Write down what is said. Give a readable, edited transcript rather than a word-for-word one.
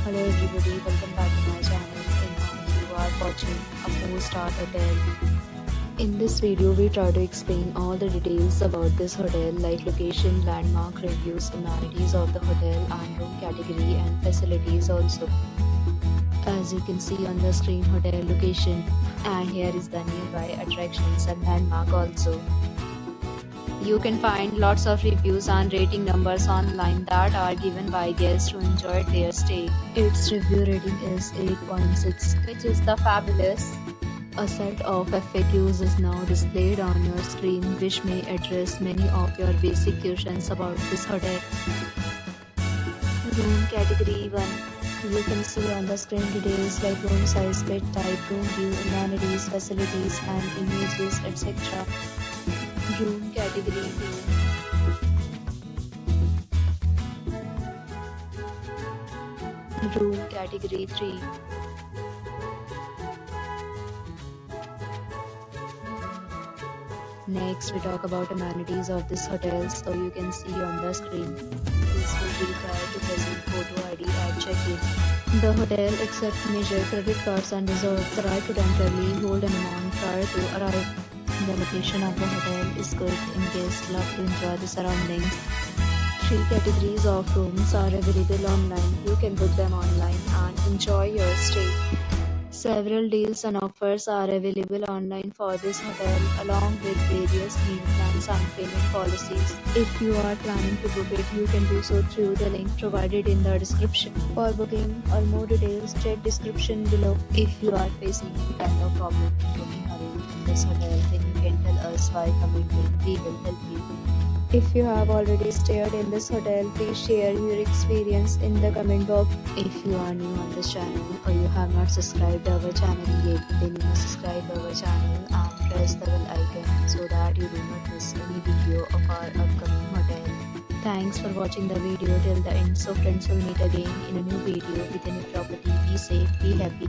Hello everybody, welcome back to my channel and now you are watching a 4-star hotel. In this video we try to explain all the details about this hotel like location, landmark, reviews, amenities of the hotel and room category and facilities also. As you can see on the screen, hotel location, and here is the nearby attractions and landmark also. You can find lots of reviews and rating numbers online that are given by guests who enjoyed their stay. Its review rating is 8.6, which is the fabulous. A set of FAQs is now displayed on your screen which may address many of your basic questions about this hotel. Room category 1. You can see on the screen details like room size, bed type, room view, amenities, facilities and images, etc. Room category 2. Room category 3. Next, we talk about amenities of this hotel. So you can see on the screen. This will be required to present photo ID at check-in. The hotel accepts major credit cards and reserves the right to temporarily hold an amount prior to arrival. The location of the hotel is good and guests love to enjoy the surroundings. 3 categories of rooms are available online. You can book them online and enjoy your stay. Several deals and offers are available online for this hotel along with various meal plans and payment policies. If you are planning to book it, you can do so through the link provided in the description. For booking or more details, check description below. If you are facing any kind of problem booking a room in this hotel, then you can tell us by commenting. We will help you. If you have already stayed in this hotel, please share your experience in the comment box. If you are new on this channel or you have not subscribed our channel yet, then you must subscribe our channel and press the bell icon so that you do not miss any video of our upcoming hotel. Thanks for watching the video till the end. So friends, will meet again in a new video with a new property. Be safe, be happy.